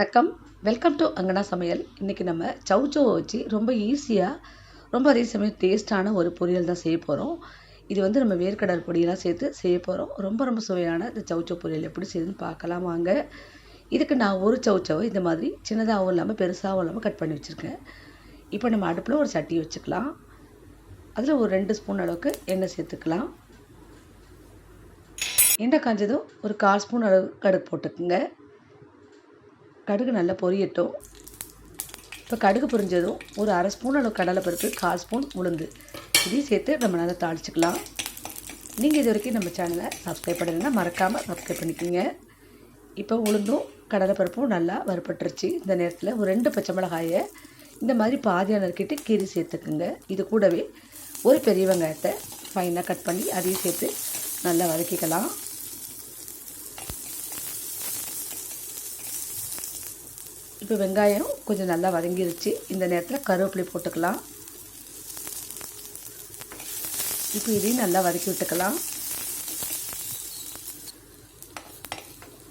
வணக்கம். Welcome to அங்கனா சமையல். இன்றைக்கி நம்ம சௌச்சௌவை வச்சு ரொம்ப ஈஸியாக, ரொம்ப அதே சமயம் டேஸ்ட்டான ஒரு பொரியல் தான் செய்ய போகிறோம். இது வந்து நம்ம வேர்க்கடலை பொடியெல்லாம் சேர்த்து செய்ய போகிறோம். ரொம்ப சுவையான இந்த சௌச்சௌ பொரியல் எப்படி செய்யுதுன்னு பார்க்கலாம் வாங்க. இதுக்கு நான் ஒரு சௌச்சௌவை இந்த மாதிரி சின்னதாகவும் இல்லாமல் பெருசாகவும் இல்லாமல் கட் பண்ணி வச்சுருக்கேன். இப்போ நம்ம அடுப்பில் ஒரு சட்டி வச்சுக்கலாம். அதில் ஒரு 2 ஸ்பூன் அளவுக்கு எண்ணெய் சேர்த்துக்கலாம். எண்ணெய் காஞ்சதும் ஒரு 1/4 ஸ்பூன் அளவு கடுகு போட்டுக்குங்க. கடுகு நல்லா பொரியட்டும். இப்போ கடுகு பொரிஞ்சதும் ஒரு 1/2 ஸ்பூன் அளவு கடலைப்பருப்பு, 1/4 ஸ்பூன் உளுந்து இதையும் சேர்த்து நம்ம நல்லா தாளிச்சிக்கலாம். நீங்கள் இது வரைக்கும் நம்ம சேனலை சப்ஸ்கிரைப் பண்ணலைன்னா மறக்காமல் சப்ஸ்கிரைப் பண்ணிக்கோங்க. இப்போ உளுந்தும் கடலைப்பருப்பும் நல்லா வறுபட்டுருச்சு. இந்த நேரத்தில் ஒரு 2 பச்சை மிளகாயை இந்த மாதிரி பாதியாக நறுக்கிட்டு கீரி சேர்த்துக்குங்க. இது கூடவே ஒரு பெரிய வெங்காயத்தை ஃபைனாக கட் பண்ணி அதையும் சேர்த்து நல்லா வதக்கிக்கலாம். இப்போ வெங்காயம் கொஞ்சம் நல்லா வதங்கிருச்சு. இந்த நேரத்தில் கருவேப்பிலை போட்டுக்கலாம். இப்போ இதையும் நல்லா வதக்கி விட்டுக்கலாம்.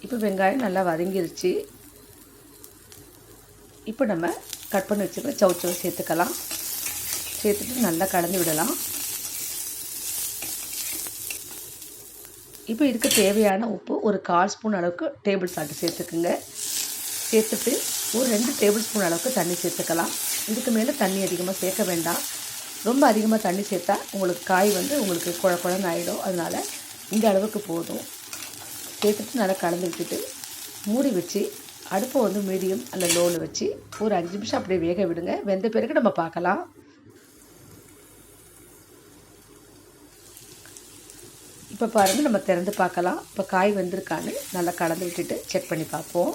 இப்போ வெங்காயம் நல்லா வதங்கிருச்சு. இப்போ நம்ம கட் பண்ணி வச்சுருக்க சௌச்சௌவை சேர்த்துக்கலாம். சேர்த்துட்டு நல்லா கலந்து விடலாம். இப்போ இதுக்கு தேவையான உப்பு ஒரு 1/4 ஸ்பூன் அளவுக்கு டேபிள் சால்ட்டு சேர்த்துக்குங்க. சேர்த்துட்டு ஒரு 2 டேபிள் ஸ்பூன் அளவுக்கு தண்ணி சேர்த்துக்கலாம். இதுக்கு மேலே தண்ணி அதிகமாக சேர்க்க வேண்டாம். ரொம்ப அதிகமாக தண்ணி சேர்த்தா உங்களுக்கு காய் உங்களுக்கு குழன்னு ஆகிடும். அதனால் இந்த அளவுக்கு போதும். சேர்த்துட்டு நல்லா கலந்து விட்டுட்டு மூடி வச்சு அடுப்பை மீடியம் அல்ல லோவில் வச்சு ஒரு 5 நிமிஷம் அப்படியே வேக விடுங்க. வெந்த பிறகு நம்ம பார்க்கலாம். இப்போ பாருங்கள், நம்ம திறந்து பார்க்கலாம். இப்போ காய் வெந்திருக்கான்னு நல்லா கலந்து விட்டுட்டு செக் பண்ணி பார்ப்போம்.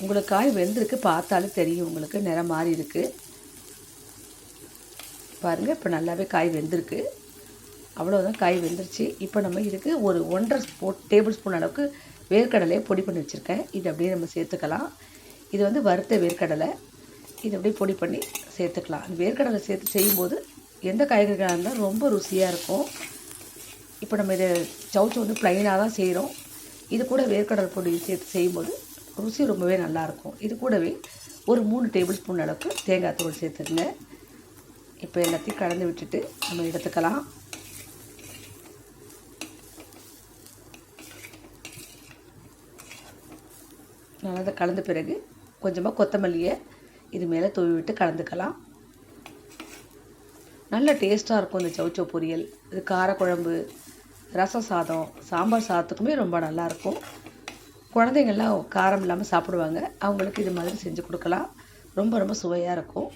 உங்களுக்கு காய் வெந்திருக்கு, பார்த்தாலும் தெரியும். உங்களுக்கு நிறம் மாறி இருக்குது பாருங்கள். இப்போ நல்லாவே காய் வெந்திருக்கு. அவ்வளோதான், காய் வெந்துருச்சு. இப்போ நம்ம இதுக்கு ஒரு 1.5 டேபிள் ஸ்பூன் அளவுக்கு வேர்க்கடலையை பொடி பண்ணி வச்சுருக்கேன். இது அப்படியே நம்ம சேர்த்துக்கலாம். இது வறுத்த வேர்க்கடலை. இது அப்படியே பொடி பண்ணி சேர்த்துக்கலாம். அந்த வேர்க்கடலை சேர்த்து செய்யும்போது எந்த காய்கறிகளாக இருந்தாலும் ரொம்ப ருசியாக இருக்கும். இப்போ நம்ம இதை சௌச்சௌ ப்ளைனாக தான் செய்கிறோம். இது கூட வேர்க்கடலை பொடி சேர்த்து செய்யும்போது ருசி ரொம்பவே நல்லாயிருக்கும். இது கூடவே ஒரு 3 டேபிள் ஸ்பூன் அளவுக்கு தேங்காய் தூள் சேர்த்துக்குங்க. இப்போ எல்லாத்தையும் கலந்து விட்டுட்டு நம்ம எடுத்துக்கலாம். நல்லா கலந்த பிறகு கொஞ்சமாக கொத்தமல்லியை இது மேலே தூவி விட்டு கலந்துக்கலாம். நல்ல டேஸ்ட்டாக இருக்கும் இந்த சௌச்சௌ பொரியல். இது காரக்குழம்பு, ரசம் சாதம், சாம்பார் சாதத்துக்குமே ரொம்ப நல்லாயிருக்கும். குழந்தைங்கள்லாம் காரம் இல்லாமல் சாப்பிடுவாங்க. அவங்களுக்கு இது மாதிரி செஞ்சு கொடுக்கலாம். ரொம்ப சுவையாக இருக்கும்.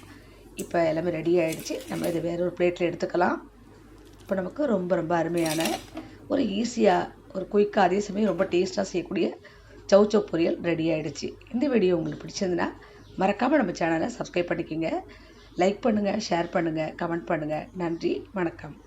இப்போ எல்லாமே ரெடி ஆகிடுச்சு. நம்ம இதை வேறு ஒரு பிளேட்டில் எடுத்துக்கலாம். இப்போ நமக்கு ரொம்ப அருமையான ஒரு ஈஸியாக, ஒரு குயிக்காக, அதே சமயம் ரொம்ப டேஸ்ட்டாக செய்யக்கூடிய சௌச்சௌ பொரியல் ரெடி ஆகிடுச்சு. இந்த வீடியோ உங்களுக்கு பிடிச்சிருந்துன்னா மறக்காமல் நம்ம சேனலை சப்ஸ்கிரைப் பண்ணிக்கோங்க. லைக் பண்ணுங்கள், ஷேர் பண்ணுங்கள், கமெண்ட் பண்ணுங்கள். நன்றி, வணக்கம்.